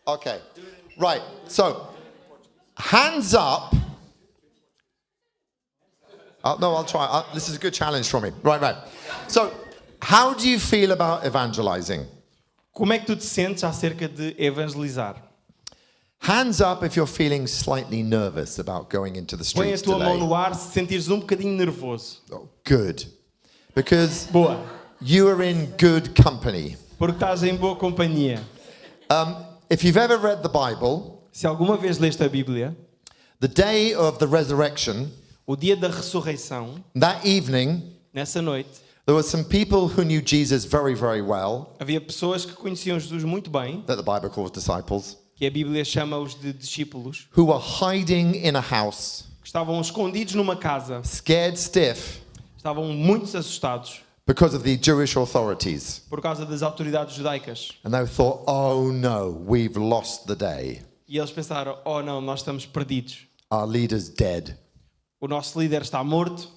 Okay. Right. So, hands up. No, I'll try. This is a good challenge for me. Right. So, how do you feel about evangelizing? Como é que tu te sentes acerca de evangelizar? Hands up if you're feeling slightly nervous about going into the Põe a streets tua mão today. no ar se sentires um bocadinho nervoso. Oh, good. Because Boa. you are in good company. Porque estás em boa companhia. If you've ever read the Bible, Se alguma vez leste a Bíblia, the day of the resurrection, o dia da ressurreição, that evening, nessa noite, there were some people who knew Jesus very, very well, havia pessoas que conheciam Jesus muito bem, that the Bible calls disciples, que a Bíblia chama-os de discípulos, who were hiding in a house, que estavam escondidos numa casa, scared stiff estavam muito assustados because of the Jewish authorities. por causa das autoridades judaicas. And they thought, oh no, we've lost the day. E eles pensaram, oh não, nós estamos perdidos. Our leader's dead, O nosso líder está morto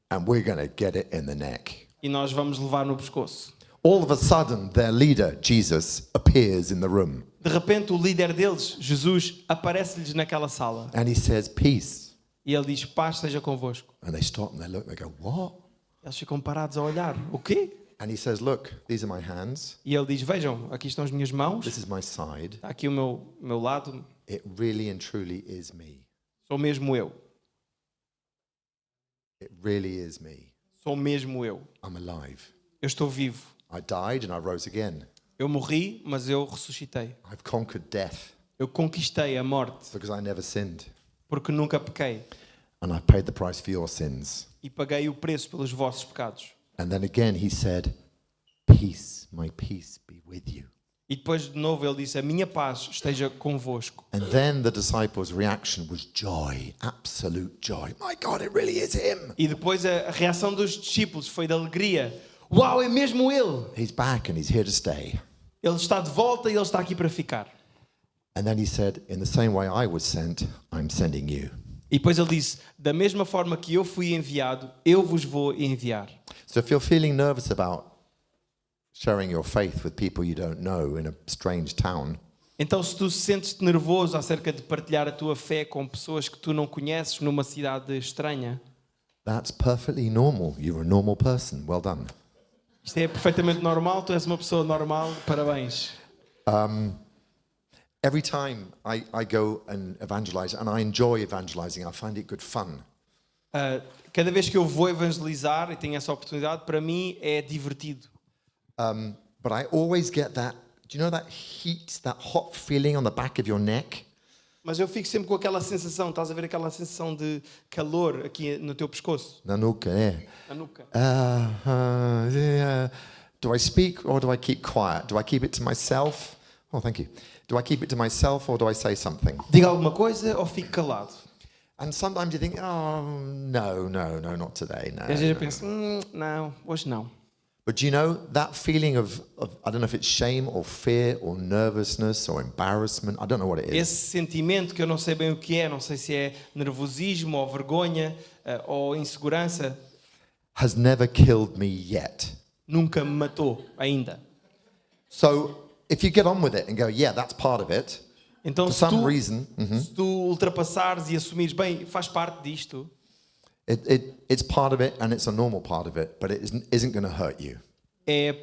and we're going to get it in the neck. e nós vamos levar no pescoço. All of a sudden, their leader, Jesus, appears in the room. De repente, o líder deles, Jesus, aparece-lhes naquela sala. And he says, peace. E ele diz, paz seja convosco. And they stop and they look, they go, what? Eles ficam parados a olhar. O quê? And he says, look, these are my hands. E ele diz, vejam, aqui estão as minhas mãos. This is my side. Está aqui o meu lado. It really and truly is me. Sou mesmo eu. It really is me. Sou mesmo eu. I'm alive. Eu estou vivo. I died and I rose again. Eu morri, mas eu ressuscitei. I've conquered death Eu conquistei a morte, because I never sinned. porque nunca pequei. And I paid the price for your sins. E paguei o preço pelos vossos pecados. And then again he said, peace, my peace be with you. E depois de novo ele disse, a minha paz esteja convosco. And then the disciples' reaction was joy, absolute joy. My God, it really is him. E depois a reação dos discípulos foi de alegria. Uau, é mesmo ele! He's back and he's here to stay. Ele está de volta e ele está aqui para ficar. And then he said, in the same way I was sent, I'm sending you. E depois ele disse, da mesma forma que eu fui enviado, eu vos vou enviar. So if you're feeling nervous about sharing your faith with people you don't know in a strange town, Então se tu sentes-te nervoso acerca de partilhar a tua fé com pessoas que tu não conheces numa cidade estranha, that's perfectly normal. You're a normal person. Well done. isto é perfeitamente normal, tu és uma pessoa normal, parabéns. Every time I go and evangelize, and I enjoy evangelizing, I find it good fun. Cada vez que eu vou evangelizar e tenho essa oportunidade, para mim é divertido. But I always get that, do you know that heat, that hot feeling on the back of your neck? Mas eu fico sempre com aquela sensação, estás a ver aquela sensação de calor aqui no teu pescoço, Na nuca, yeah. na nuca. Yeah. Do I speak or do I keep quiet? Do I keep it to myself? Oh, thank you. Do I keep it to myself or do I say something? Diga alguma coisa ou fico calado? And sometimes you think, oh, no, not today, no. E às vezes eu penso, não, hoje não. But do you know that feeling of, I don't know if it's shame or fear or nervousness or embarrassment, I don't know what it is. Esse sentimento que eu não sei bem o que é, não sei se é nervosismo ou vergonha ou insegurança, Has never killed me yet. nunca me matou ainda. So if you get on with it and go, yeah, that's part of it, Então for se some tu, reason, se tu ultrapassares e assumires, bem, faz parte disto, it's part of it and it's a normal part of it, but it isn't going to hurt you.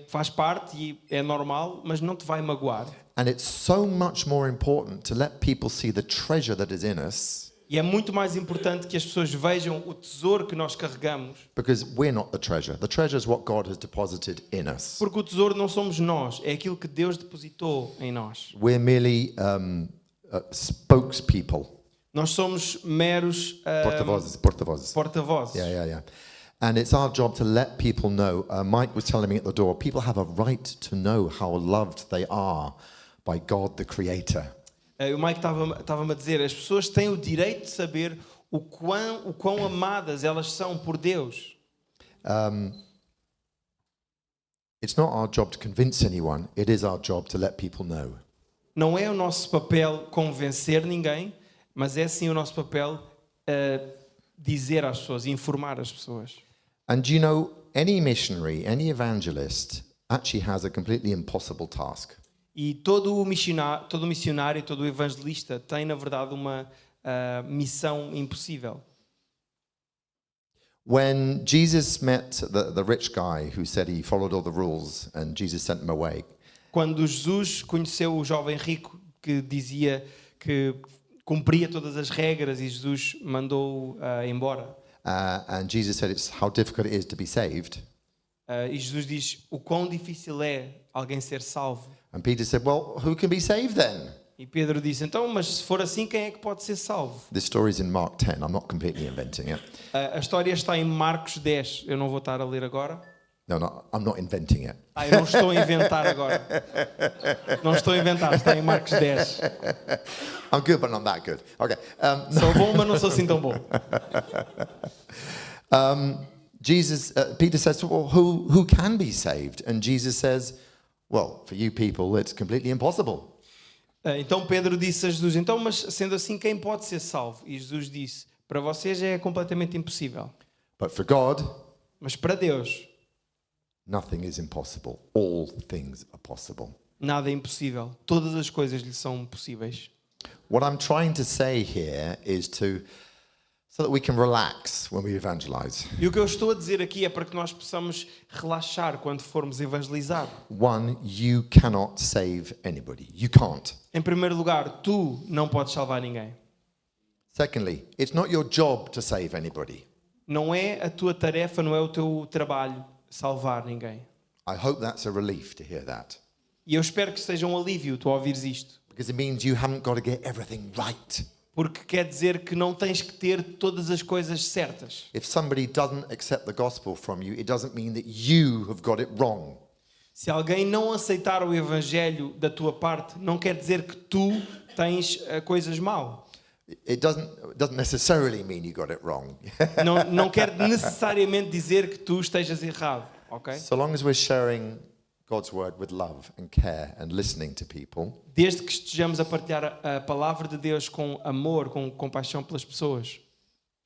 faz parte e é normal, mas não te vai magoar. And it's so much more important to let people see the treasure that is in us, E é muito mais importante que as pessoas vejam o tesouro que nós carregamos, because we're not the treasure. The treasure is what God has deposited in us. porque o tesouro não somos nós, é aquilo que Deus depositou em nós. We're merely spokespeople. Nós somos meros Porta-vozes. porta-vozes. Yeah. And it's our job to let people know. Mike was telling me at the door, people have a right to know how loved they are by God, the Creator. O Mike estava-me a dizer, as pessoas têm o direito de saber o quão amadas elas são por Deus. It's not our job to convince anyone. It is our job to let people know. Não é o nosso papel convencer ninguém, mas é sim o nosso papel dizer às pessoas, informar as pessoas. And you know, any missionary, any evangelist actually has a completely impossible task. E todo o missionário, todo o evangelista tem, na verdade, uma missão impossível. When Jesus met the rich guy who said he followed all the rules and Jesus sent him away, Quando Jesus conheceu o jovem rico que dizia que cumpria todas as regras e Jesus mandou-o embora. and Jesus said it's how difficult it is to be saved. E Jesus diz o quão difícil é alguém ser salvo. And Peter said, well, who can be saved then? E Pedro disse, então, mas se for assim, quem é que pode ser salvo? This story is in Mark 10. I'm not completely inventing it. A história está em Marcos 10. Eu não vou estar a ler agora. No, I'm not inventing it. Eu não estou a inventar agora. Não estou a inventar, está em Marcos 10. I'm good, but not that good. Okay. Sou bom, mas não sou assim tão bom. Peter says, well, who can be saved? And Jesus says, well, for you people, it's completely impossible. Então Pedro disse a Jesus, então, mas sendo assim, quem pode ser salvo? E Jesus disse, para vocês é completamente impossível. But for God, Mas para Deus, nothing is impossible. All things are possible. nada é impossível. Todas as coisas lhe são possíveis. What I'm trying to say here is so that we can relax when we evangelize. E o que eu estou a dizer aqui é para que nós possamos relaxar quando formos evangelizar. One, you cannot save anybody. You can't. Em primeiro lugar, tu não podes salvar ninguém. Secondly, it's not your job to save anybody. Não é a tua tarefa, não é o teu trabalho salvar ninguém. I hope that's a relief to hear that. E eu espero que seja um alívio tu ouvires isto. Because it means you haven't got to get everything right. Porque quer dizer que não tens que ter todas as coisas certas. If somebody doesn't accept the gospel from you, it doesn't mean that you have got it wrong. Se alguém não aceitar o evangelho da tua parte, não quer dizer que tu tens coisas mal. It doesn't necessarily mean you got it wrong. Não quer necessariamente dizer que tu estejas errado, ok? So long as we're sharing God's word with love and care and listening to people, Desde que estejamos a partilhar a palavra de Deus com amor, com compaixão pelas pessoas,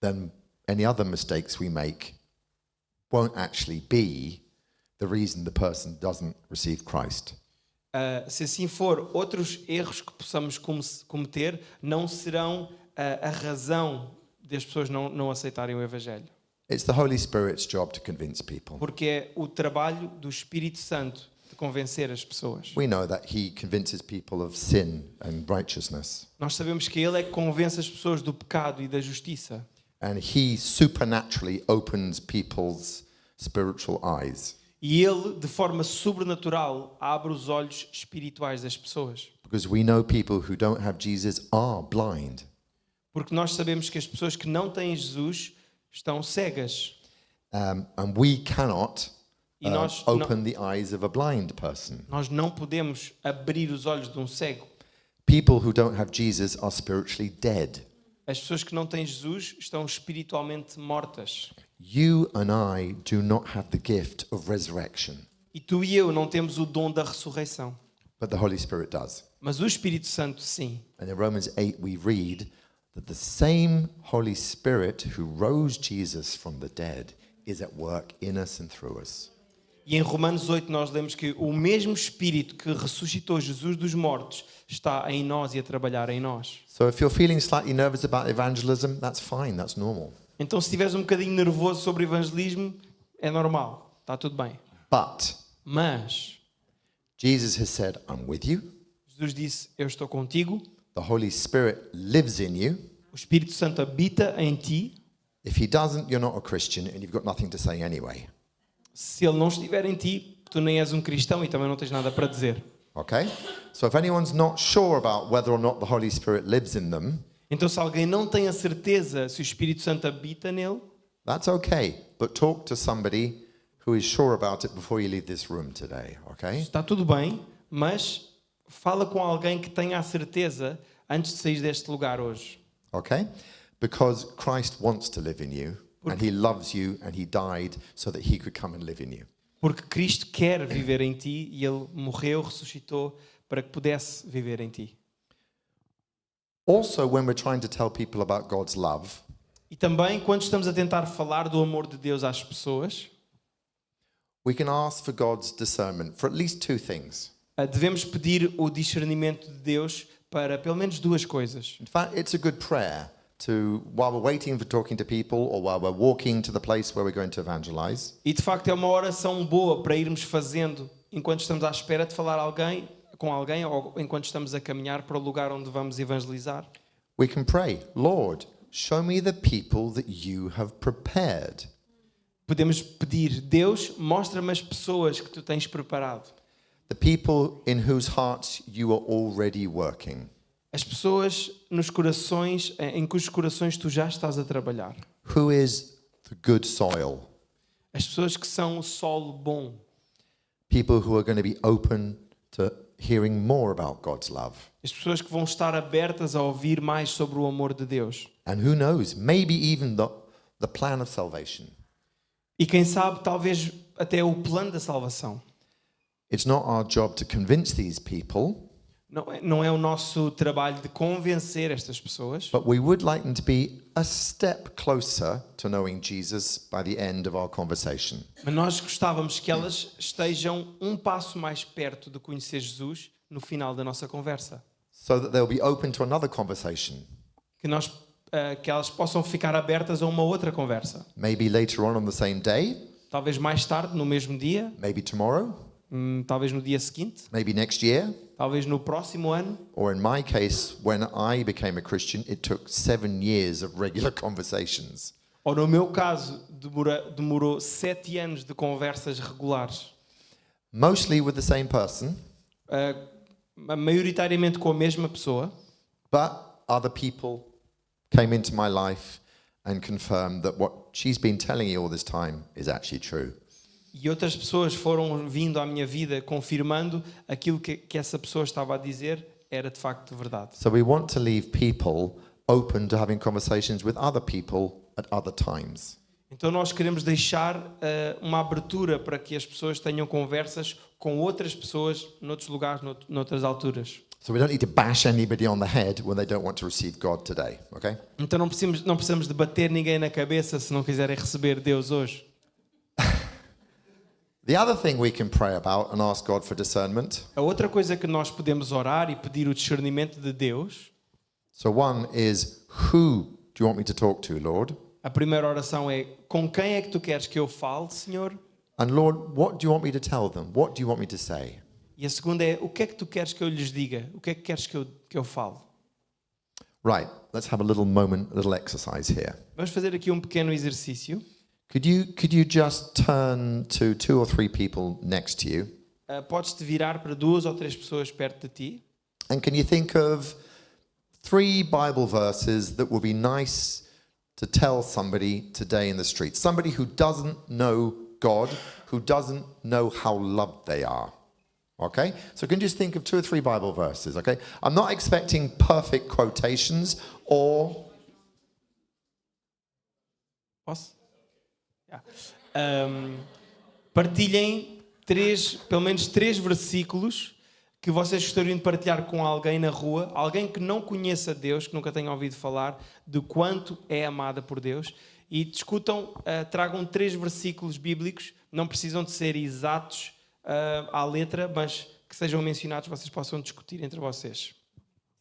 then any other mistakes we make won't actually be the reason the person doesn't receive Christ. se assim for, outros erros que possamos cometer não serão a razão das pessoas não aceitarem o evangelho. It's the Holy Spirit's job to convince people. Porque é o trabalho do Espírito Santo de convencer as pessoas. We know that he convinces people of sin and righteousness, Nós sabemos que Ele é que convence as pessoas do pecado e da justiça. and he supernaturally opens people's spiritual eyes, E Ele, de forma sobrenatural, abre os olhos espirituais das pessoas. because we know people who don't have Jesus are blind. Porque nós sabemos que as pessoas que não têm Jesus estão cegas. And we cannot E nós open the eyes of a blind person. não podemos abrir os olhos de um cego. People who don't have Jesus are spiritually dead. As pessoas que não têm Jesus estão espiritualmente mortas. You and I do not have the gift of resurrection, E tu e eu não temos o dom da ressurreição. but the Holy Spirit does. Mas o Espírito Santo sim. And in Romans 8 we read that the same Holy Spirit who rose Jesus from the dead is at work in us and through us. E em Romanos 8 nós lemos que o mesmo Espírito que ressuscitou Jesus dos mortos está em nós e a trabalhar em nós. So if you're feeling slightly nervous about evangelism, that's fine, that's normal. Então se estiveres um bocadinho nervoso sobre evangelismo, é normal, está tudo bem. But Mas Jesus has said, I'm with you. Jesus disse, eu estou contigo, The Holy Spirit lives in you. o Espírito Santo habita em ti. If he doesn't, you're not a Christian and you've got nothing to say anyway. Se ele não estiver em ti, tu nem és um cristão e também não tens nada para dizer. Okay? So if anyone's not sure about whether or not the Holy Spirit lives in them, Então se alguém não tem a certeza se o Espírito Santo habita nele, that's okay. But talk to somebody who is sure about it before you leave this room today, okay? está tudo bem, mas fala com alguém que tenha a certeza antes de sair deste lugar hoje. Okay? Because Christ wants to live in you and he loves you and he died so that he could come and live in you. Porque Cristo quer viver em ti e Ele morreu, ressuscitou para que pudesse viver em ti. Also, when we're trying to tell people about God's love, E também, quando estamos a tentar falar do amor de Deus às pessoas, we can ask for God's discernment for at least two things. devemos pedir o discernimento de Deus para pelo menos duas coisas. In fact, it's a good prayer to, while we're waiting for talking to people or while we're walking to the place where we're going to evangelize, E de facto é uma oração boa para irmos fazendo enquanto estamos à espera de falar com alguém ou enquanto estamos a caminhar para o lugar onde vamos evangelizar. we can pray, Lord, show me the people that you have prepared. Podemos pedir, Deus, mostra-me as pessoas que tu tens preparado. The people in whose hearts you are already working. As pessoas nos corações, em cujos corações tu já estás a trabalhar. Who is the good soil? As pessoas que são o solo bom. People who are going to be open to hearing more about God's love. As pessoas que vão estar abertas a ouvir mais sobre o amor de Deus. And who knows, maybe even the plan of salvation. E quem sabe, talvez até o plano da salvação. It's not our job to convince these people, Não é o nosso trabalho de convencer estas pessoas, but we would like them to be a step closer to knowing Jesus by the end of our conversation. mas nós gostávamos que elas estejam um passo mais perto de conhecer Jesus no final da nossa conversa. So that they'll be open to another conversation. Que elas possam ficar abertas a uma outra conversa. Maybe later on the same day, Talvez mais tarde, no mesmo dia, maybe tomorrow, talvez no dia seguinte, maybe next year. talvez no próximo ano. Or in my case, when I became a Christian, it took 7 years of regular conversations. Ou no meu caso, demorou 7 anos de conversas regulares. Mostly with the same person, Maioritariamente com a mesma pessoa. but other people came into my life and confirmed that what she's been telling you all this time is actually true. E outras pessoas foram vindo à minha vida confirmando aquilo que essa pessoa estava a dizer era de facto verdade. So we want to leave people open to having conversations with other people at other times. Então nós queremos deixar uma abertura para que as pessoas tenham conversas com outras pessoas noutros lugares, noutras alturas. So we don't need to bash anybody on the head when they don't want to receive God today, okay? Então não precisamos de bater ninguém na cabeça se não quiserem receber Deus hoje. The other thing we can pray about and ask God for discernment. A outra coisa que nós podemos orar e pedir o discernimento de Deus. So one is, who do you want me to talk to, Lord? A primeira oração é: com quem é que tu queres que eu fale, Senhor? And Lord, what do you want me to tell them? What do you want me to say? E a segunda é: o que é que tu queres que eu lhes diga? O que é que queres que eu fale? Right, let's have a little moment, a little exercise here. Vamos fazer aqui um pequeno exercício. Could you just turn to 2 or 3 people next to you? Podes-te virar para 2 ou 3 pessoas perto de ti. And can you think of 3 Bible verses that would be nice to tell somebody today in the street? Somebody who doesn't know God, who doesn't know how loved they are. Okay? So can you just think of 2 or 3 Bible verses, okay? I'm not expecting perfect quotations or... Posso? Partilhem pelo menos 3 versículos que vocês gostariam de partilhar com alguém na rua, alguém que não conheça Deus, que nunca tenha ouvido falar de quanto é amada por Deus, e discutam, tragam 3 versículos bíblicos, não precisam de ser exatos à letra, mas que sejam mencionados, vocês possam discutir entre vocês.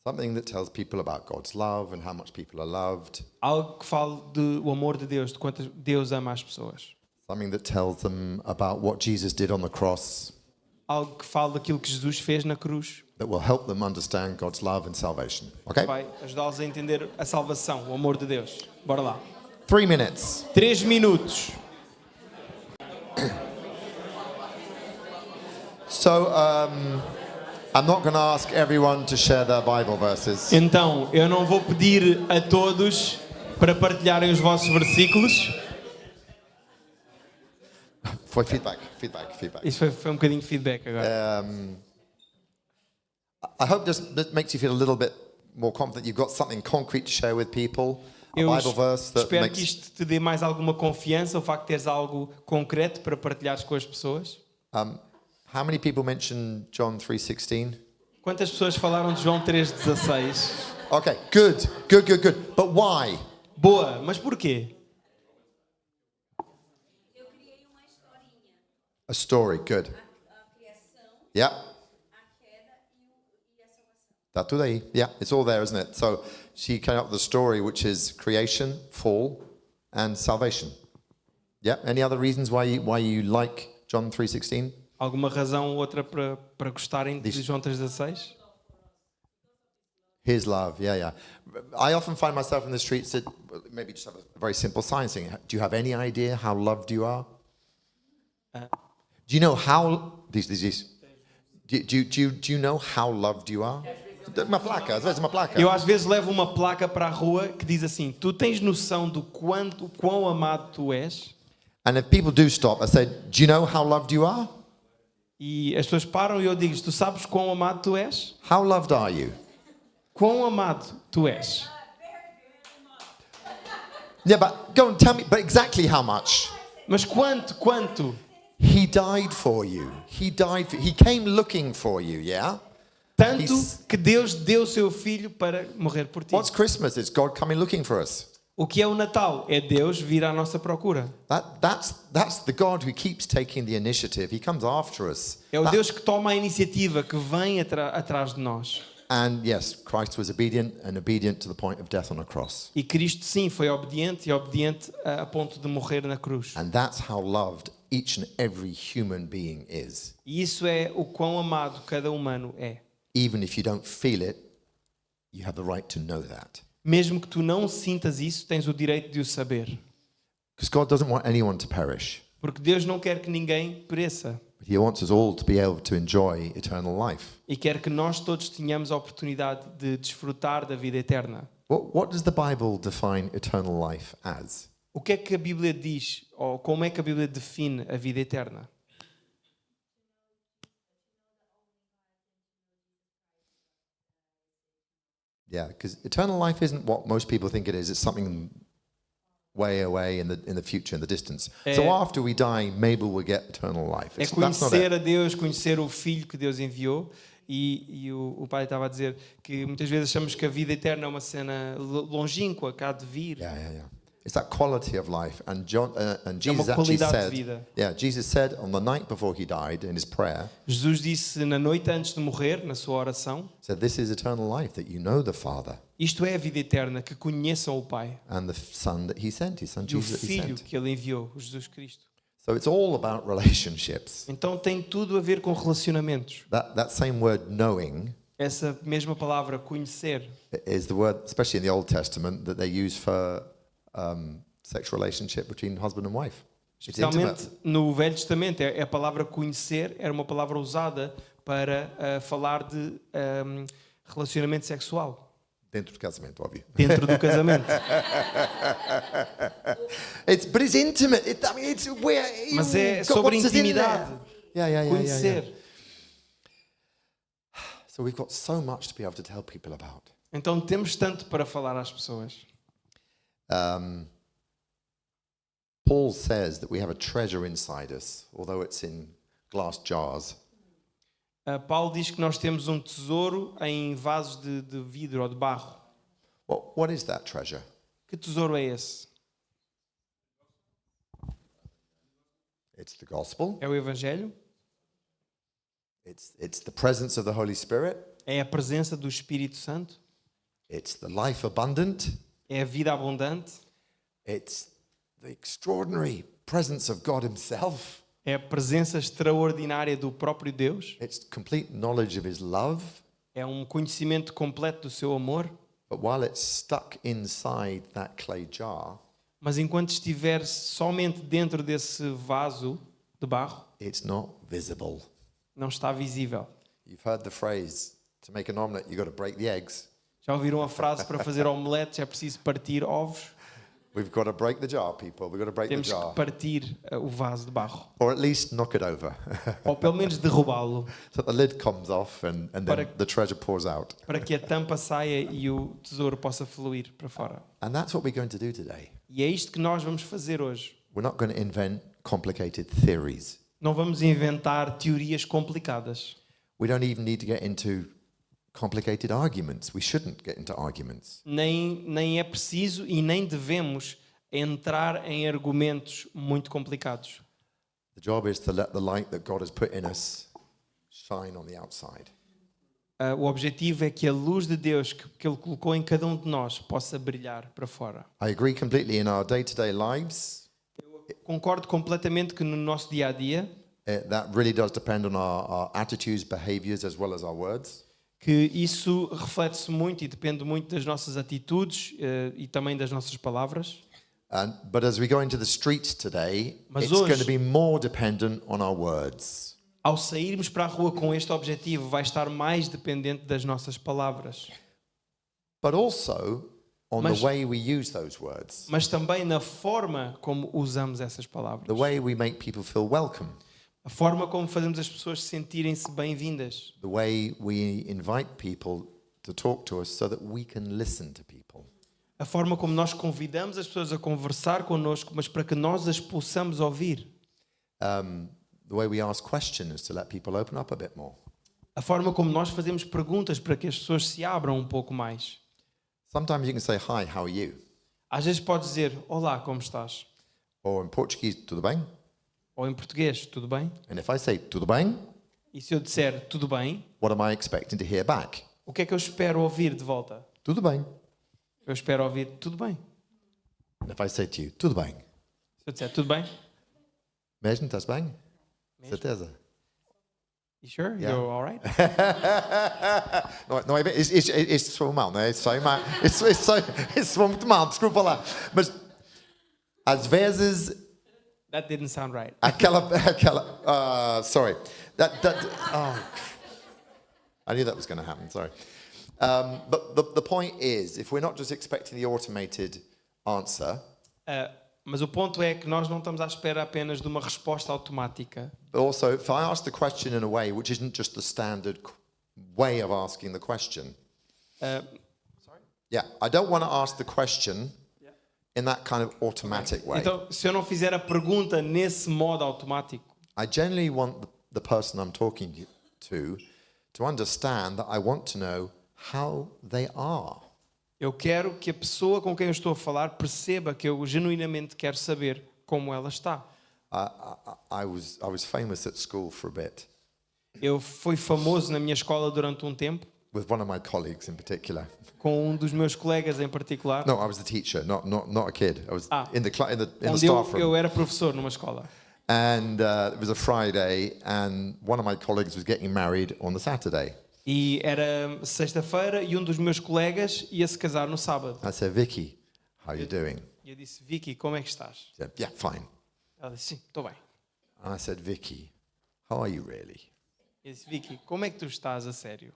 Something that tells people about God's love and how much people are loved. Algo que fale do amor de Deus, de quanto Deus ama as pessoas. Something that tells them about what Jesus did on the cross. Algo que fale daquilo que Jesus fez na cruz. That will help them understand God's love and salvation. Okay? Vai ajudá-los a entender a salvação, o amor de Deus. Bora lá. 3 minutes. 3 minutos. So, I'm not going to ask everyone to share their Bible verses. Então, eu não vou pedir a todos para partilharem os vossos versículos. For feedback. Isso foi um bocadinho de feedback agora. I hope this makes you feel a little bit more confident. You've got something concrete to share with people. A Eu Bible verse that espero que makes... isto te dê mais alguma confiança, o facto de teres algo concreto para partilhares com as pessoas. How many people mentioned John 3:16? Quantas pessoas falaram de João 3,16? Okay, good. But why? Boa, mas porquê? A story, good. A criação, Yep. Está tudo aí. Yeah, it's all there, isn't it? So she came up with a story which is creation, fall, and salvation. Yeah. Any other reasons why you like John 3:16? Alguma razão ou outra para gostarem de João 3,16? His love. Yeah, yeah. I often find myself in the streets that maybe just have a very simple sign saying, "Do you have any idea how loved you are?" Do you know how? Do you know how loved you are? Uma placa, às vezes uma placa. Eu às vezes levo uma placa para a rua que diz assim: tu tens noção do quão amado tu és? And if people do stop, I say, "Do you know how loved you are? E as pessoas param e eu digo: tu sabes quão amado tu és? How loved are you?" Quão amado tu és? Yeah, but go and tell me, but exactly how much? Mas quanto? He died for you. He came looking for you, yeah? Tanto que Deus deu o seu filho para morrer por ti. What's Christmas? It's God coming looking for us. O que é o Natal? É Deus vir à nossa procura. That's the God who keeps taking the initiative. He comes after us. É o Deus que toma a iniciativa, que vem atrás de nós. And yes, Christ was obedient to the point of death on a cross. E Cristo sim foi obediente a ponto de morrer na cruz. And that's how loved each and every human being is. E isso é o quão amado cada humano é. Even if you don't feel it, you have the right to know that. Mesmo que tu não sintas isso, tens o direito de o saber. Because God doesn't want anyone to perish. Porque Deus não quer que ninguém pereça. But He wants us all to be able to enjoy eternal life. E quer que nós todos tenhamos a oportunidade de desfrutar da vida eterna. What does the Bible define eternal life as? O que é que a Bíblia diz, ou como é que a Bíblia define a vida eterna? Yeah, because eternal life isn't what most people think it is. It's something way away in the future, in the distance. So after we die, maybe we'll get eternal life. É conhecer a Deus, conhecer o Filho que Deus enviou. E o pai estava a dizer que muitas vezes achamos que a vida eterna é uma cena longínqua, que há de vir. Yeah. It's that quality of life. And Jesus uma actually qualidade de vida. Jesus said on the night before he died in his prayer, Jesus disse na noite antes de morrer, na sua oração, said, "This is eternal life, that you know the Father isto é a vida eterna, que conheçam o Pai and the Son that he sent, his Son e o Jesus that he Filho sent." que Ele enviou, o Jesus Cristo. So it's all about relationships. Então tem tudo a ver com relacionamentos. That same word knowing Essa mesma palavra, conhecer, is the word, especially in the Old Testament, that they use for sexual relationship between husband and wife. It's intimate. especialmente no Velho Testamento, a palavra conhecer era uma palavra usada para falar de relacionamento sexual. Dentro do casamento, óbvio. Dentro do casamento. But it's intimate. Mas é sobre intimidade. Yeah. Conhecer. So we've got so much to be able to tell people about. Então temos tanto para falar às pessoas. Paul says that we have a treasure inside us, although it's in glass jars. Paulo diz que nós temos um tesouro em vasos de vidro ou de barro. What is that treasure? Que tesouro é esse? It's the gospel. É o Evangelho? It's the presence of the Holy Spirit. É a presença do Espírito Santo? It's the life abundant. É a vida abundante? It's the extraordinary presence of God himself. É a presença extraordinária do próprio Deus? It's complete knowledge of his love. É um conhecimento completo do seu amor? But while it's stuck inside that clay jar, Mas enquanto estiver somente dentro desse vaso de barro, it's not visible. não está visível. You've heard the phrase, to make an omelette, you've got to break the eggs. Já ouviram a frase, para fazer omeletes é preciso partir ovos? We've got to break the jar, people. We've got to break the Temos jar. que partir o vaso de barro. Or at least knock it over. Ou pelo menos derrubá-lo, So the lid comes off and then Para- the treasure pours out. para que a tampa saia e o tesouro possa fluir para fora. And that's what we're going to do today. E é isto que nós vamos fazer hoje. We're not going to invent complicated theories. Não vamos inventar teorias complicadas. We don't even need to get into complicated arguments. We shouldn't get into arguments. Nem é preciso e nem devemos entrar em argumentos muito complicados. The job is to let the light that God has put in us shine on the outside. o objetivo é que a luz de Deus que Ele colocou em cada um de nós possa brilhar para fora. I agree completely in our day-to-day lives. Concordo completamente que no nosso dia a dia, That really does depend on our attitudes, behaviors, as well as our words. que isso reflete-se muito e depende muito das nossas atitudes e também das nossas palavras. But as we go into the streets today, Mas it's hoje- going to be more dependent on our words. Ao sairmos para a rua com este objetivo, vai estar mais dependente das nossas palavras, But also on Mas- the way we use those words, mas também na forma como usamos essas palavras. the way we make people feel welcome, A forma como fazemos as pessoas sentirem-se bem-vindas. the way we invite people to talk to us so that we can listen to people. A forma como nós convidamos as pessoas a conversar connosco, mas para que nós as possamos ouvir. The way we ask questions to let people open up a bit more. A forma como nós fazemos perguntas para que as pessoas se abram um pouco mais. Sometimes you can say, "Hi, how are you?" Às vezes podes dizer, olá, como estás? Or in Portuguese, "Tudo bem?" Ou em português, tudo bem? And if I say, "Tudo bem?" E se eu disser, tudo bem, what am I expecting to hear back? o que é que eu espero ouvir de volta? Tudo bem. Eu espero ouvir, tudo bem. And if I say to you, "Tudo bem?" Se eu disser, tudo bem? Mesmo, estás bem? Certeza. You sure? Yeah. You're all right? Não é bem, isso foi mal, não é? Isso foi muito mal, desculpa lá. Mas, às vezes, That didn't sound right. sorry. I knew that was going to happen, sorry. But the point is, if we're not just expecting the automated answer, Mas o ponto é que nós não estamos à espera apenas de uma resposta automática. but also if I ask the question in a way which isn't just the standard way of asking the question. Yeah, I don't want to ask the question in that kind of automatic way. Então, se eu não fizer a pergunta nesse modo automático, I generally want the person I'm talking to understand that I want to know how they are. eu quero que a pessoa com quem eu estou a falar perceba que eu genuinamente quero saber como ela está. I was famous at school for a bit Eu fui famoso na minha escola durante um tempo, with one of my colleagues in particular. com um dos meus colegas em particular, No, I was the teacher, not a kid. I was in the onde staff room. eu era professor numa escola. And it was a Friday, and one of my colleagues was getting married on the Saturday. E era sexta-feira e um dos meus colegas ia se casar no sábado. I said, "Vicky, how are you doing?" E eu disse, Vicky, como é que estás? She said, "Yeah, fine." Ela disse, sim, estou bem. And I said, "Vicky, how are you really?" Eu disse, Vicky, como é que tu estás a sério?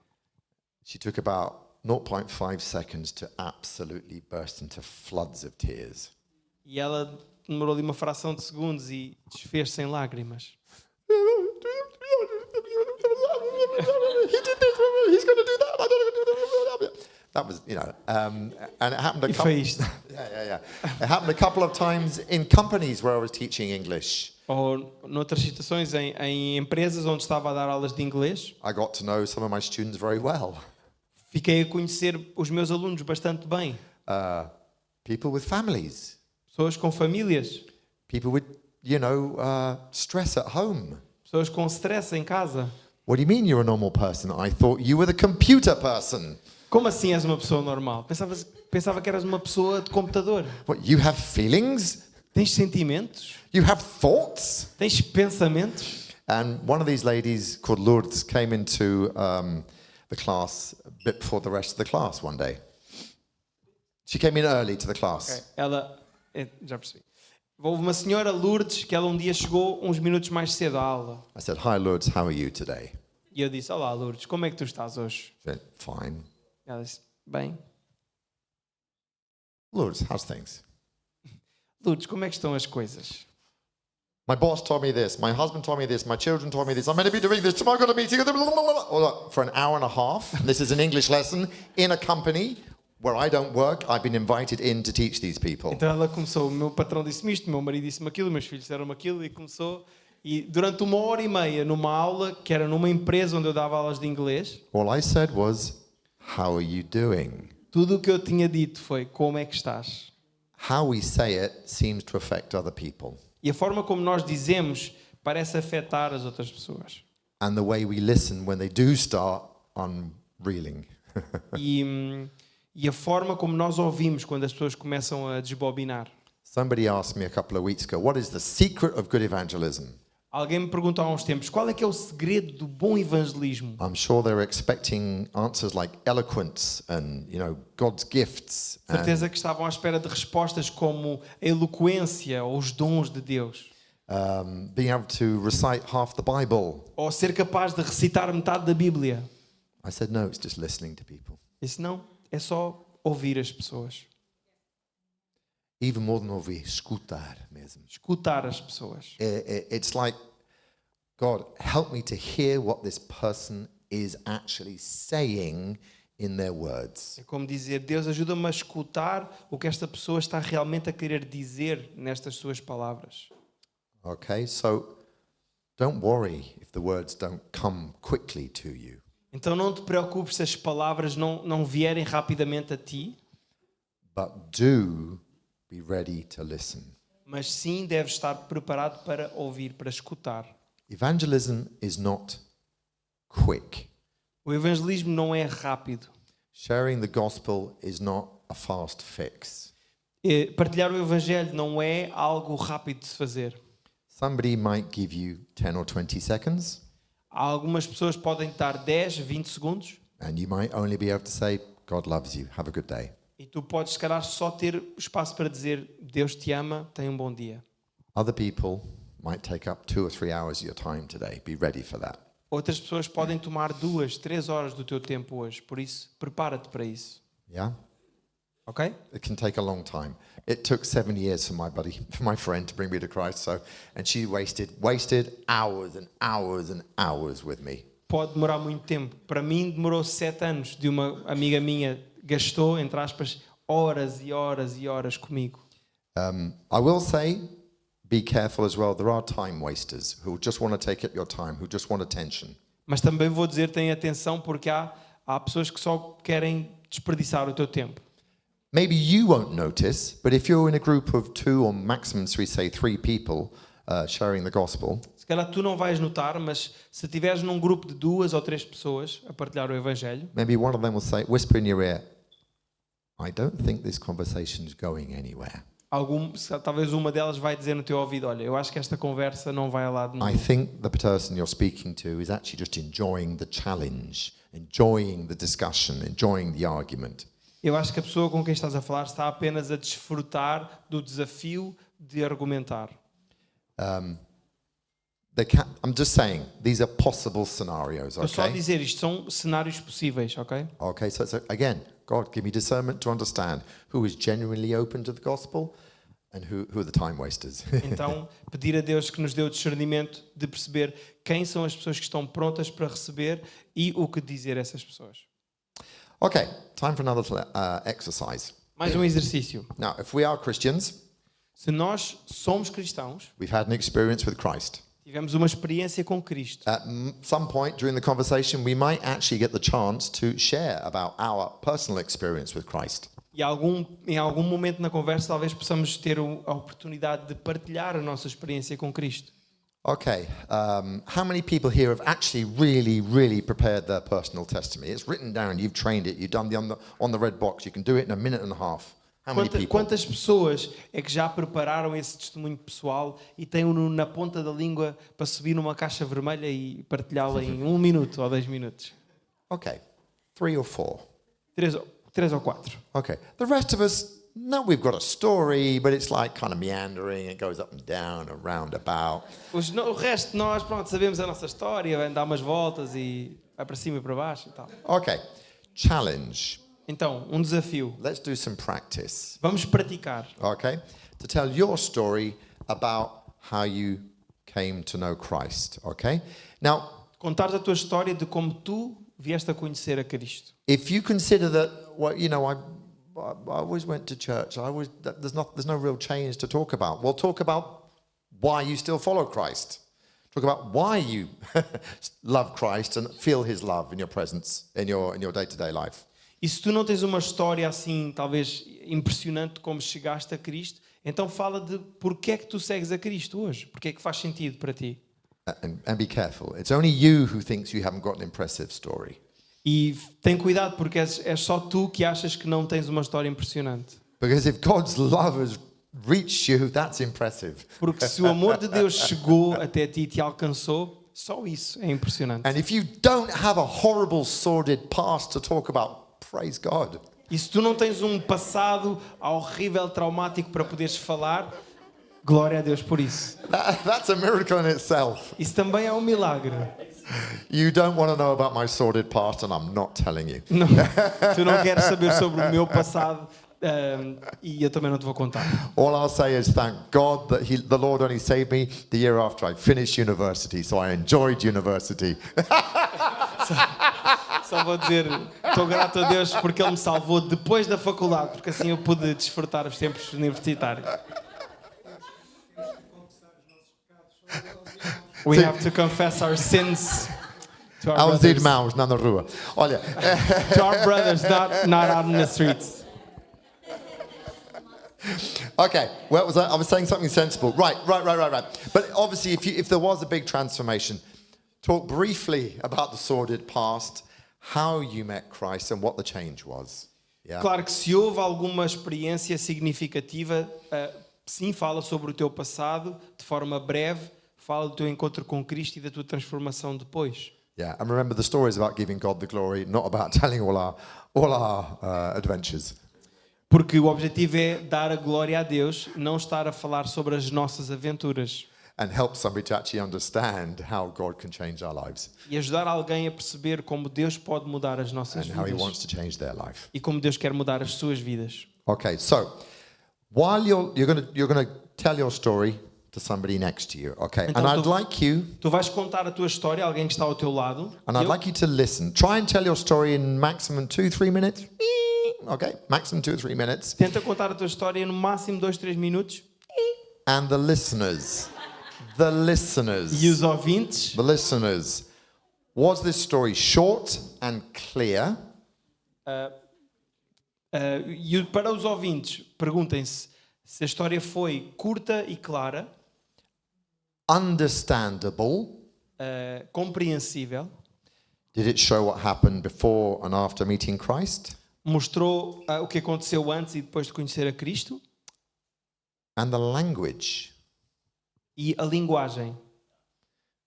She took about 0.5 seconds to absolutely burst into floods of tears. E ela demorou ali uma fração de segundos e desfez-se em lágrimas. He's going to do that. That was, and it happened a E couple. foi isto. Yeah. It happened a couple of times in companies where I was teaching English. Ou noutras situações, em empresas onde estava a dar aulas de inglês, I got to know some of my students very well. fiquei a conhecer os meus alunos bastante bem. People with families, Pessoas com famílias, people with, stress at home. pessoas com stress em casa. What do you mean you're a normal person? I thought you were the computer person. Como assim és uma pessoa normal? Pensava que eras uma pessoa de computador. What, you have feelings? Tens sentimentos? You have thoughts? Tens pensamentos? And one of these ladies called Lourdes came into the class a bit before the rest of the class one day. She came in early to the class. Já percebi. Houve uma senhora, Lourdes, que ela um dia chegou uns minutos mais cedo à aula. I said, "Hi, Lourdes, how are you today?" E eu disse, olá Lourdes, como é que tu estás hoje? She said, "Fine." Ela disse, bem. Lourdes, how's things? Lourdes, como é que estão as coisas? My boss told me this. My husband told me this. My children told me this. I'm meant to be doing this. Tomorrow I've got a meeting. For an hour and a half. This is an English lesson in a company where I don't work. I've been invited in to teach these people. Então ela começou, o meu patrão disse-me isto, o meu marido disse-me aquilo, meus filhos disseram-me aquilo e começou. E durante 1h30 numa aula, que era numa empresa onde eu dava aulas de inglês, All I said was, "How are you doing?" tudo o que eu tinha dito foi, como é que estás? How we say it seems to affect other people. E a forma como nós dizemos parece afetar as outras pessoas. And the way we listen when they do start reeling. E a forma como nós ouvimos quando as pessoas começam a desbobinar. Somebody asked me a couple of weeks ago, what is the secret of good evangelism? Alguém me perguntou há uns tempos, qual é que é o segredo do bom evangelismo? I'm sure they're expecting answers like eloquence and, God's gifts. Certeza que estavam à espera de respostas como a eloquência ou os dons de Deus. Being able to recite half the Bible. Ou ser capaz de recitar metade da Bíblia. I said, no, it's just listening to people. Isso não, é só ouvir as pessoas. Even more than ouvir, escutar mesmo. Escutar as pessoas. It's like, God, help me to hear what this person is actually saying in their words. É como dizer, Deus ajuda-me a escutar o que esta pessoa está realmente a querer dizer nestas suas palavras. Okay, so don't worry if the words don't come quickly to you. Então não te preocupes se as palavras não vierem rapidamente a ti, But do be ready to listen. mas sim deves estar preparado para ouvir, para escutar. Evangelism is not quick. O evangelismo não é rápido. Sharing the gospel is not a fast fix. Partilhar o evangelho não é algo rápido de se fazer. Somebody might give you 10 or 20 seconds, Algumas pessoas podem dar 10, 20 segundos and you might only be able to say, God loves you, have a good day. e tu podes, se calhar, só ter espaço para dizer Deus te ama, tenha um bom dia. Other people might take up 2 or 3 hours of your time today. Be ready for that. Outras pessoas podem tomar 2, 3 horas do teu tempo hoje, por isso, prepara-te para isso. Yeah? Ok? It can take a long time. It took 7 years for my friend to bring me to Christ, and she wasted hours and hours and hours with me. Pode demorar muito tempo. Para mim, demorou 7 anos de uma amiga minha, gastou, entre aspas, horas e horas e horas comigo. I will say, be careful as well. There are time wasters who just want to take up your time, who just want attention. Mas também vou dizer, tenha atenção, porque há pessoas que só querem desperdiçar o teu tempo. Maybe you won't notice, but if you're in a group of 2 or maximum, we say 3 people sharing the gospel, Se calhar tu não vais notar, mas se estiveres num grupo de 2 ou 3 pessoas a partilhar o Evangelho, maybe one of them will say, whisper in your ear, I don't think this conversation is going anywhere. talvez uma delas vai dizer no teu ouvido, olha, eu acho que esta conversa não vai a lado nenhum. I think the person you're speaking to is actually just enjoying the challenge, enjoying the discussion, enjoying the argument. Eu acho que a pessoa com quem estás a falar está apenas a desfrutar do desafio de argumentar. I'm just saying, these are possible scenarios, Estou só a okay? dizer, isto são cenários possíveis, ok? Okay, so again, God, give me discernment to understand who is genuinely open to the gospel and who are the time wasters. Então, pedir a Deus que nos dê o discernimento de perceber quem são as pessoas que estão prontas para receber e o que dizer a essas pessoas. Okay, time for another exercise. Mais um exercício. Now, if we are Christians, Se nós somos cristãos, we've had an experience with Christ. tivemos uma experiência com Cristo. At some point during the conversation, we might actually get the chance to share about our personal experience with Christ. E em algum momento na conversa talvez possamos ter a oportunidade de partilhar a nossa experiência com Cristo. Okay, how many people here have actually really prepared their personal testimony? It's written down, you've trained it, you've done on the red box, you can do it in a minute and a half. How many people? Quantas pessoas é que já prepararam esse testemunho pessoal e têm-no na ponta da língua para subir numa caixa vermelha e partilhá-lo em 1 minuto ou 10 minutos? Okay, 3 or 4. 3 ou 4. Okay, the rest of us, no, we've got a story, but it's like kind of meandering, it goes up and down, a roundabout. O resto de nós, pronto, sabemos a nossa história, vai dar umas voltas e vai para cima e para baixo e tal. Okay, challenge. Então, um desafio. Let's do some practice. Vamos praticar. Okay, to tell your story about how you came to know Christ. Okay, now, Contar a tua história de como tu vieste a conhecer a Cristo. if you consider that, well, I always went to church. There's no real change to talk about. We'll talk about why you still follow Christ. Talk about why you love Christ and feel His love in your presence in your day-to-day life. E se tu não tens uma história assim, talvez impressionante como chegaste a Cristo, então fala de porque é que tu segues a Cristo hoje. Porque é que faz sentido para ti. And be careful. It's only you who thinks you haven't got an impressive story. E tem cuidado porque és só tu que achas que não tens uma história impressionante. Because if God's love has reached you, that's impressive. Porque se o amor de Deus chegou até ti e te alcançou, só isso é impressionante. And if you don't have a horrible, sordid past to talk about, praise God. E se tu não tens um passado horrível, traumático para poderes falar, glória a Deus por isso. That's a miracle in itself. Isso também é um milagre. You don't want to know about my sordid past, and I'm not telling you. Não, tu não queres saber sobre o meu passado e eu também não te vou contar. All I'll say is thank God that the Lord only saved me the year after I finished university, so I enjoyed university. Só vou dizer, estou grato a Deus porque Ele me salvou depois da faculdade, porque assim eu pude desfrutar os tempos universitários. We have to confess our sins to our Aos brothers, irmãos na rua. Olha, to our brothers, not out in the streets. okay, what was that? I was saying something sensible. Right. But obviously, if there was a big transformation, talk briefly about the sordid past, how you met Christ, and what the change was. Yeah. Claro que se houve alguma experiência significativa, sim, fala sobre o teu passado, de forma breve, fala do teu encontro com Cristo e da tua transformação depois. Yeah, and remember the story is about giving God the glory, not about telling all our adventures. Porque o objetivo é dar a glória a Deus, não estar a falar sobre as nossas aventuras. And help somebody to actually understand how God can change our lives E ajudar alguém a perceber como Deus pode mudar as nossas and how He vidas. wants to change their life. E como Deus quer mudar as suas vidas. Okay, so while you're going to tell your story to somebody next to you, okay? Então, And I'd like you Tu vais contar a tua história a alguém que está ao teu lado. and I'd Eu- like you to listen. Try and tell your story in maximum 2-3 minutes. Okay, maximum 2-3 minutes. Tenta contar a tua história no máximo 2-3 minutos. And the listeners, E os ouvintes, was this story short and clear? para os ouvintes, perguntem-se se a história foi curta e clara, Understandable? compreensível, Did it show what happened before and after meeting Christ? mostrou o que aconteceu antes e depois de conhecer a Cristo, And the language? e a linguagem.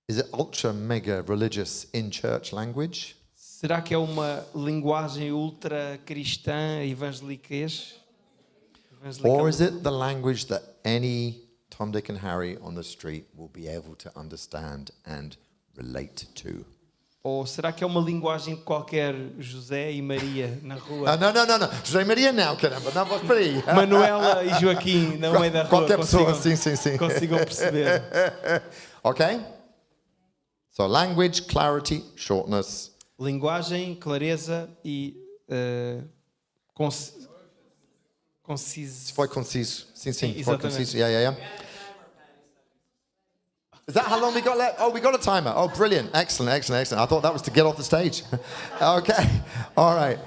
Is it ultra mega religious in church language? Será que é uma linguagem ultra cristã, evangelicês? Or is it the language that any Tom, Dick and Harry on the street will be able to understand and relate to? Ou será que é uma linguagem que qualquer José e Maria na rua, No. José Maria não, caramba, não vou por aí. Manuela e Joaquim no meio da rua Qualquer pessoa, consigam, sim. consigam perceber? Okay? So language, clarity, shortness. Linguagem, clareza e conciso. Foi conciso. Sim, foi exatamente. conciso. Yeah. Is that how long we got left? Oh, we got a timer. Oh, brilliant. Excellent. I thought that was to get off the stage. Okay. All right.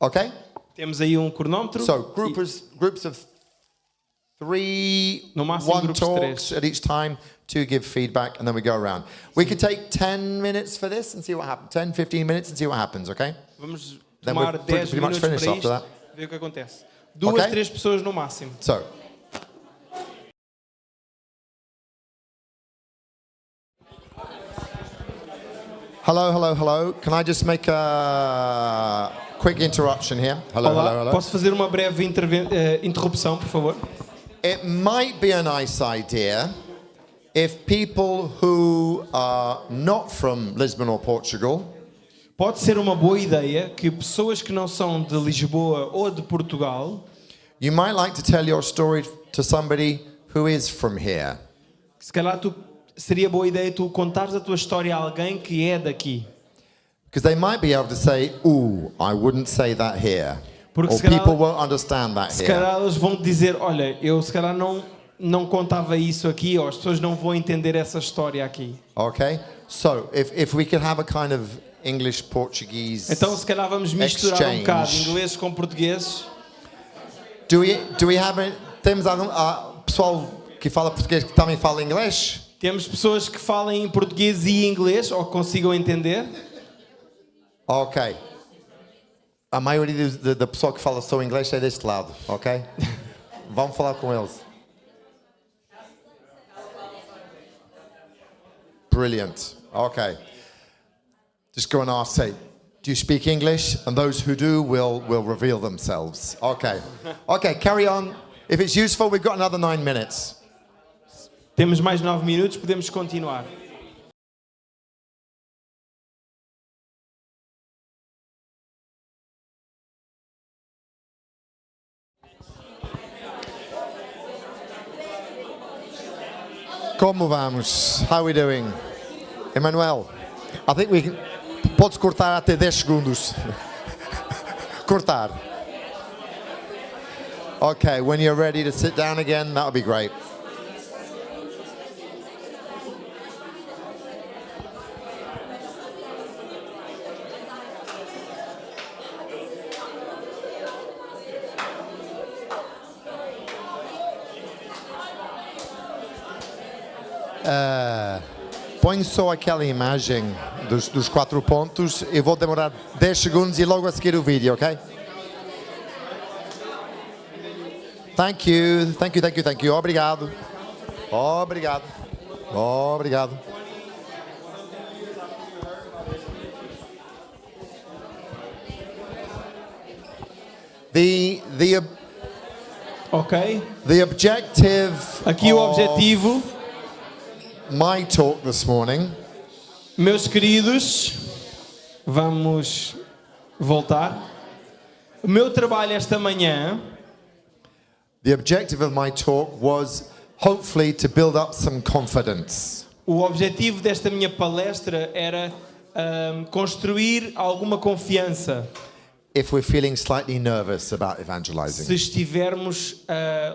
Okay. Temos aí um cronómetro. So groups of 3, No máximo, 1 grupos de talks três. at each time, 2 give feedback, and then we go around. We could take 10 minutes for this and see what happens. 10, 15 minutes and see what happens, okay? Vamos Then tomar we're 10 pretty much minutos para finished after isto, that. ver o que acontece. 2, Okay. 3 pessoas no máximo. So. Hello. Can I just make a quick interruption here? Olá, posso fazer uma breve interrupção, por favor? It might be a nice idea if people who are not from Lisbon or Portugal Pode ser uma boa ideia que pessoas que não são de Lisboa ou de Portugal, you might like to tell your story to somebody who is from here. se calhar seria boa ideia tu contares a tua história a alguém que é daqui. Because they might be able to say, ooh, I wouldn't say that here. Porque Or se calhar- people won't understand that Se here. calhar eles vão te dizer, olha, eu se calhar não contava isso aqui, ou as pessoas não vão entender essa história aqui. Okay? So, if we could have a kind of English Portuguese. Então se calhar vamos misturar um Exchange. bocado inglês com português. Do we have temos algum pessoal que fala português que também fala inglês? Temos pessoas que falem em português e inglês, ou que consigam entender. Ok. A maioria da pessoa que fala só inglês é deste lado, ok? Vamos falar com eles. Brilliant. Okay. Just go and ask, say, do you speak English? And those who do will reveal themselves. Okay. Okay, carry on. If it's useful, we've got another 9 minutes. Temos mais 9 minutos, podemos continuar. Como vamos? How are we doing? Emmanuel, I think we can... Podes cortar até 10 segundos. Cortar. Okay, when you're ready to sit down again, that would be great. Põe só aquela imagem dos 4 pontos. Eu vou demorar 10 segundos e logo a seguir o vídeo, ok? Thank you, thank you, thank you, thank you. Obrigado. Obrigado. Obrigado. Ok? The objective Aqui o of objetivo, my talk this morning meus queridos, vamos voltar. O meu trabalho esta manhã, the objective of my talk was hopefully to build up some confidence. o objetivo desta minha palestra era construir alguma confiança. If we're feeling slightly nervous about Se evangelizing. estivermos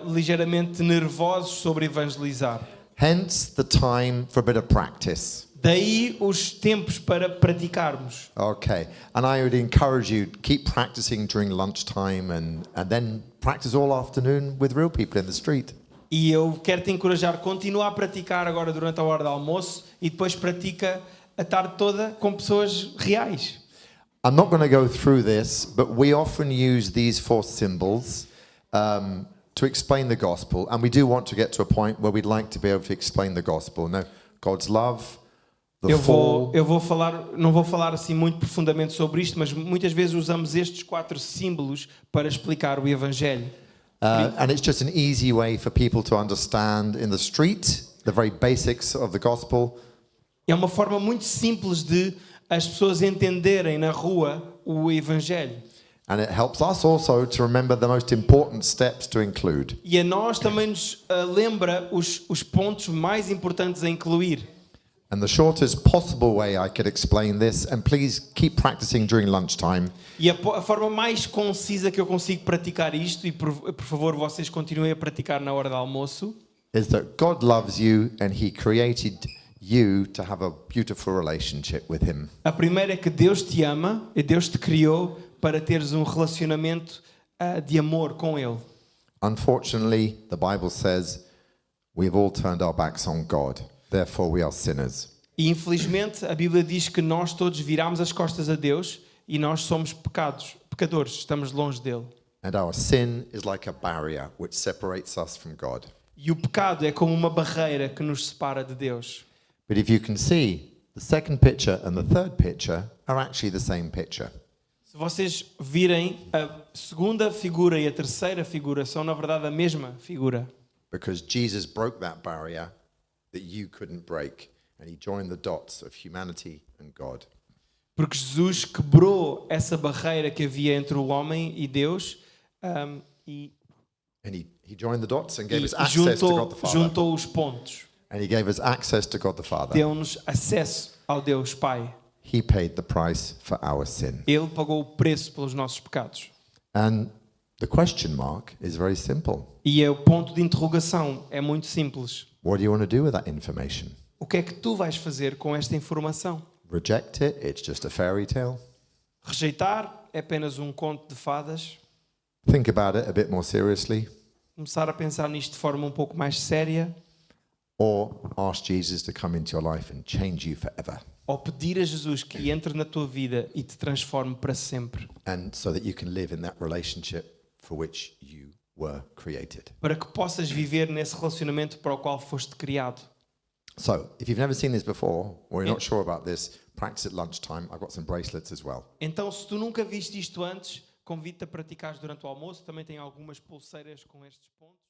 ligeiramente nervosos sobre evangelizar. Hence the time for a bit of practice. Daí os tempos para praticarmos. Okay. And I would encourage you to keep practicing during lunchtime and then practice all afternoon with real people in the street. E eu quero te encorajar, continua a praticar agora durante a hora do almoço e depois pratica a tarde toda com pessoas reais. I'm not going to go through this, but we often use these 4 symbols to explain the gospel, and we do want to get to a point where we'd like to be able to explain the gospel. Now, God's love, the fall, Eu vou falar, não vou falar assim muito profundamente sobre isto, mas muitas vezes usamos estes 4 símbolos para explicar o Evangelho. and it's just an easy way for people to understand in the street the very basics of the gospel. É uma forma muito simples de as pessoas entenderem na rua o Evangelho. And it helps us also to remember the most important steps to include. E a nós também nos lembra os pontos mais importantes a incluir. And the shortest possible way I could explain this, and please keep practicing during lunchtime, E a forma mais concisa que eu consigo praticar isto, e por favor vocês continuem a praticar na hora do almoço, is that God loves you and He created you to have a beautiful relationship with Him. a primeira é que Deus te ama e Deus te criou para teres um relacionamento de amor com Ele. Unfortunately, the Bible says we've all turned our backs on God, therefore we are sinners. E infelizmente a Bíblia diz que nós todos viramos as costas a Deus e nós somos pecadores, estamos longe dele. And our sin is like a barrier which separates us from God. E o pecado é como uma barreira que nos separa de Deus. But if you can see, the second picture and the third picture are actually the same picture. Se vocês virem, a segunda figura e a terceira figura são na verdade a mesma figura. Because Jesus broke that barrier that you couldn't break, and He joined the dots of humanity and God. Porque Jesus quebrou essa barreira que havia entre o homem e Deus e And he joined the dots and gave us access to God the Father. juntou os pontos. And He gave us access to God the Father. Deu-nos acesso ao Deus Pai. He paid the price for our sin. Ele pagou o preço pelos nossos pecados. And the question mark is very simple. E o ponto de interrogação é muito simples. What do you want to do with that information? O que é que tu vais fazer com esta informação? Reject it? It's just a fairy tale. Rejeitar é apenas um conto de fadas? Think about it a bit more seriously. Começar a pensar nisto de forma um pouco mais séria? Or ask Jesus to come into your life and change you forever. ou pedir a Jesus que entre na tua vida e te transforme para sempre, and so that you can live in that relationship for which you were created. para que possas viver nesse relacionamento para o qual foste criado. So, if you've never seen this before, or you're not sure about this, practice at lunchtime. I've got some bracelets as well. Então, se tu nunca viste isto antes, convido-te a praticares durante o almoço. Também tem algumas pulseiras com estes pontos.